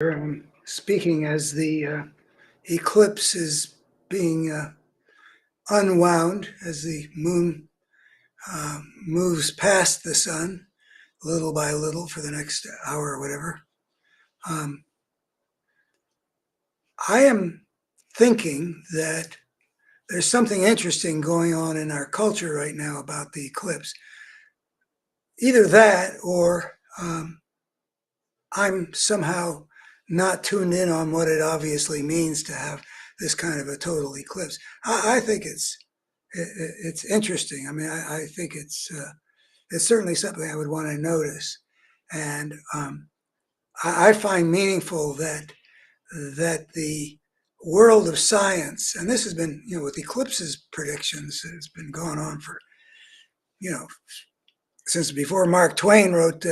I'm speaking as the eclipse is being unwound as the moon moves past the sun little by little for the next hour or whatever. Um, I am thinking that there's something interesting going on in our culture right now about the eclipse. Either that or I'm somehow not tuned in on what it obviously means to have this kind of a total eclipse. I think it's interesting. I mean, I think it's certainly something I would want to notice, and I find meaningful that the world of science, and this has been, with eclipses predictions, it's been going on for, you know, since before Mark Twain wrote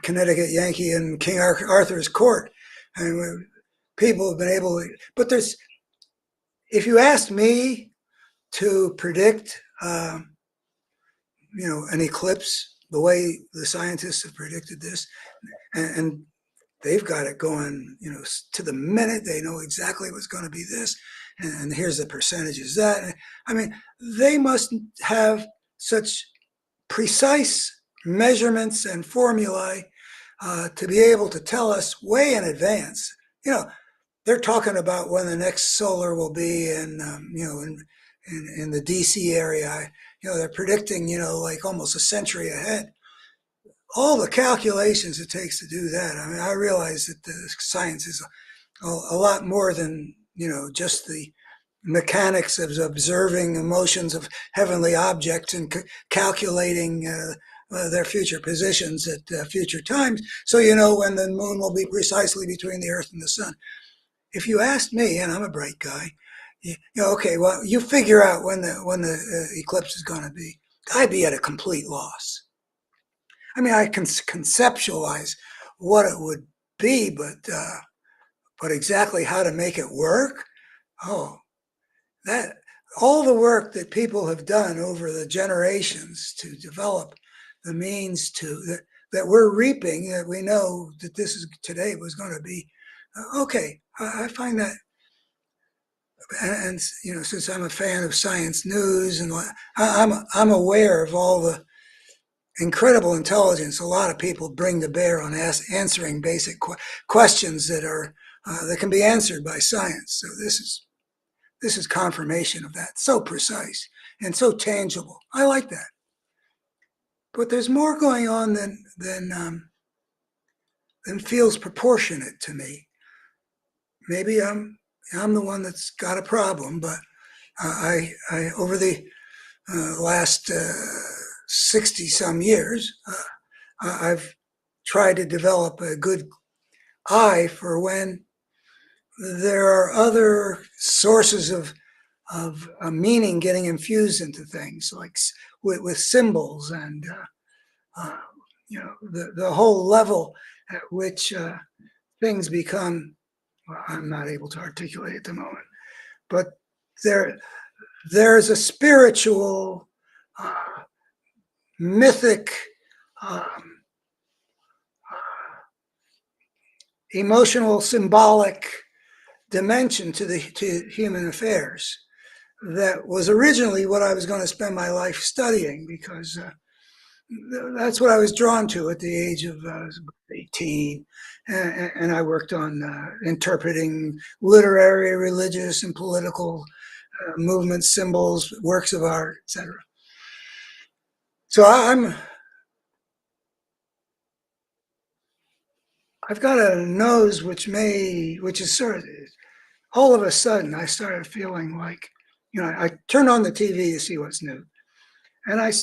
Connecticut Yankee and King Arthur's Court. I mean, people have been able to, but if you asked me to predict, an eclipse, the way the scientists have predicted this, and they've got it going, to the minute. They know exactly what's going to be this, and here's the percentages that. I mean, they must have such precise measurements and formulae to be able to tell us way in advance. They're talking about when the next solar will be in the DC area. They're predicting, like almost a century ahead. All the calculations it takes to do that. I mean, I realize that the science is a lot more than, just the mechanics of observing the motions of heavenly objects and calculating their future positions at future times, so when the moon will be precisely between the Earth and the sun. If you asked me, and I'm a bright guy, okay, well, you figure out when the eclipse is going to be. I'd be at a complete loss. I mean, I can conceptualize what it would be, but exactly how to make it work, oh, that all the work that people have done over the generations to develop the means that we're reaping, that we know that this is today was going to be okay. I find that, and since I'm a fan of science news, and I'm aware of all the incredible intelligence a lot of people bring to bear on answering basic questions that can be answered by science. So this is confirmation of that. So precise and so tangible. I like that. But there's more going on than feels proportionate to me. Maybe I'm the one that's got a problem, but I over the last 60 some years, I've tried to develop a good eye for when there are other sources of meaning getting infused into things, like with symbols and the whole level at which things become. Well, I'm not able to articulate at the moment, but there's a spiritual, mythic, emotional, symbolic dimension to human affairs that was originally what I was going to spend my life studying, because that's what I was drawn to at the age of 18. And I worked on interpreting literary, religious, and political movements, symbols, works of art, etc. So I've got a nose which is sort of, all of a sudden I started feeling like, I turned on the TV to see what's new, and I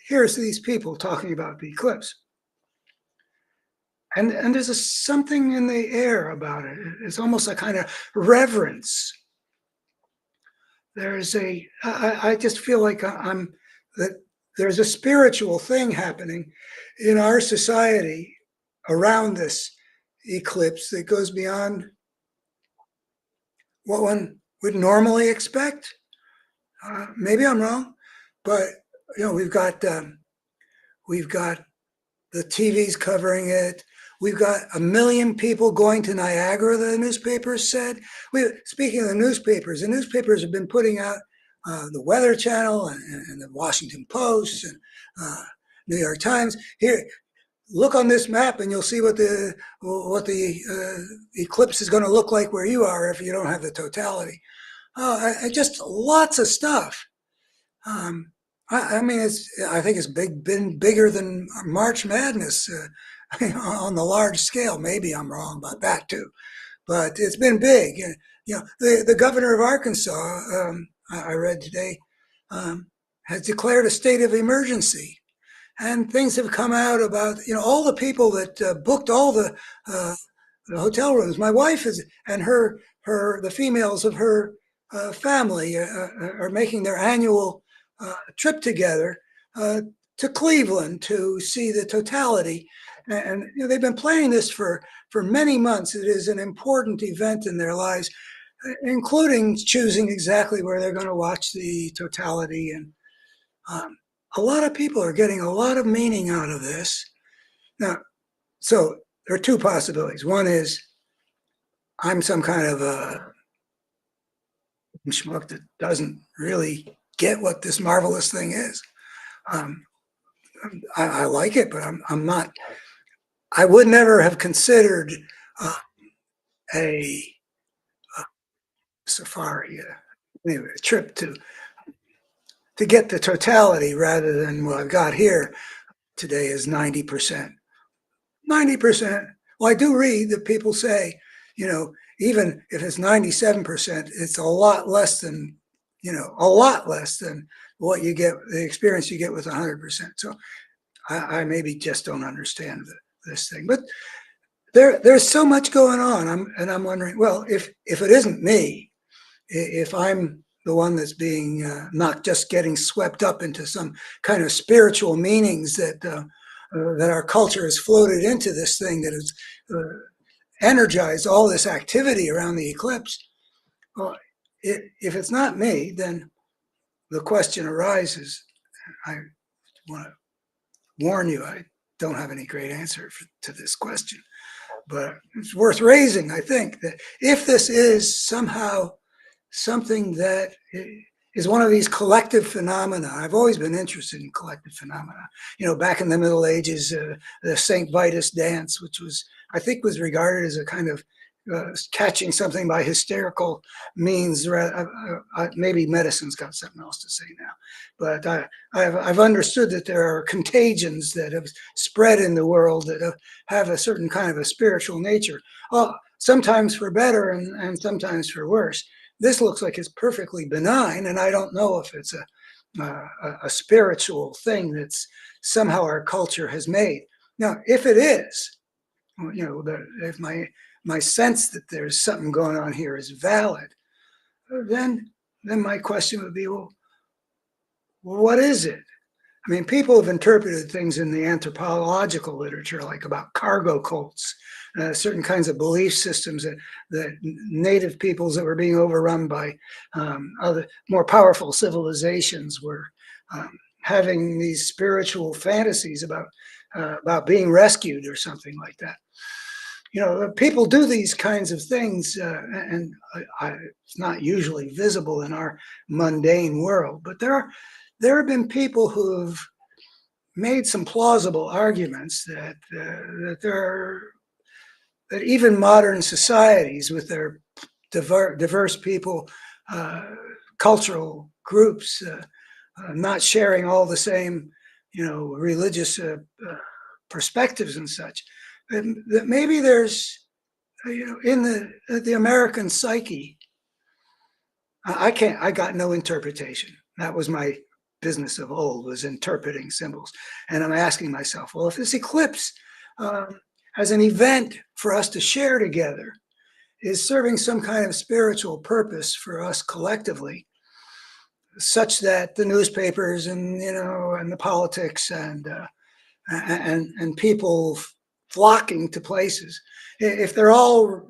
hear these people talking about the eclipse. And there's something in the air about it. It's almost a kind of reverence. I just feel like that there's a spiritual thing happening in our society around this eclipse that goes beyond what one would normally expect. Maybe I'm wrong, but we've got the TVs covering it. We've got 1 million people going to Niagara, the newspapers said. Speaking of the newspapers have been putting out the Weather Channel and the Washington Post and New York Times. Here, look on this map and you'll see what the eclipse is going to look like where you are if you don't have the totality. Just lots of stuff. I mean, I think it's been bigger than March Madness on the large scale. Maybe I'm wrong about that too, but it's been big. You know, the governor of Arkansas, I read today, has declared a state of emergency, and things have come out about all the people that booked all the hotel rooms. My wife is and the females of her family are making their annual trip together to Cleveland to see the totality. And they've been planning this for many months. It is an important event in their lives, including choosing exactly where they're going to watch the totality. And a lot of people are getting a lot of meaning out of this. Now, so there are two possibilities. One is I'm some kind of a schmuck that doesn't really get what this marvelous thing is. I like it, but I'm not. I would never have considered a safari, anyway, a trip to get the totality rather than what I've got here today is 90%. 90%. Well, I do read that people say, even if it's 97%, it's a lot less than, a lot less than what you get, the experience you get with 100%. So I maybe just don't understand this thing. But there's so much going on. I'm wondering, well, if it isn't me, if I'm the one that's being not just getting swept up into some kind of spiritual meanings that our culture has floated into this thing that has energized all this activity around the eclipse. Well, if it's not me, then the question arises. I want to warn you, I don't have any great answer to this question, but it's worth raising, I think, that if this is somehow something that is one of these collective phenomena. I've always been interested in collective phenomena. Back in the Middle Ages, the St. Vitus dance, which was regarded as a kind of catching something by hysterical means. Maybe medicine's got something else to say now, but I've understood that there are contagions that have spread in the world that have a certain kind of a spiritual nature. Sometimes for better and sometimes for worse. This looks like it's perfectly benign, and I don't know if it's a spiritual thing that's somehow our culture has made. Now, if it is, if my sense that there's something going on here is valid, then my question would be, well, what is it? I mean, people have interpreted things in the anthropological literature, like about cargo cults, certain kinds of belief systems that native peoples that were being overrun by other more powerful civilizations were having these spiritual fantasies about being rescued or something like that. People do these kinds of things, and it's not usually visible in our mundane world, but there have been people who have made some plausible arguments that that even modern societies with their diverse people, cultural groups, not sharing all the same, religious perspectives and such, that maybe there's, in the American psyche, I got no interpretation. That was my business of old, was interpreting symbols. And I'm asking myself, well, if this eclipse as an event for us to share together is serving some kind of spiritual purpose for us collectively, such that the newspapers and the politics and people flocking to places, if they're all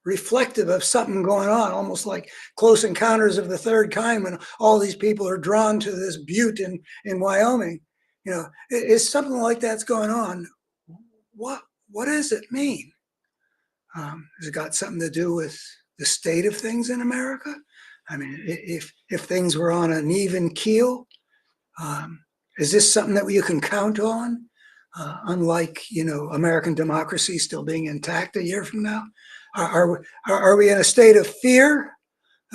reflective of something going on, almost like Close Encounters of the Third Kind, when all these people are drawn to this butte in Wyoming, is something like that's going on. what does it mean? Has it got something to do with the state of things in America? I mean, if things were on an even keel, um, is this something that you can count on? Unlike, American democracy still being intact a year from now, are we in a state of fear?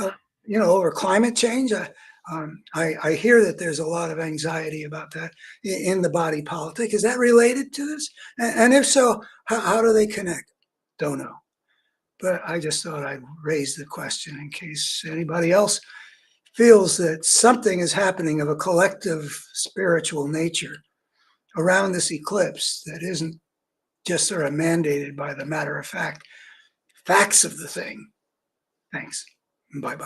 Uh, over climate change. I hear that there's a lot of anxiety about that in the body politic. Is that related to this? And if so, how do they connect? Don't know. But I just thought I'd raise the question in case anybody else feels that something is happening of a collective spiritual nature around this eclipse that isn't just sort of mandated by the matter of fact facts of the thing. Thanks. Bye bye.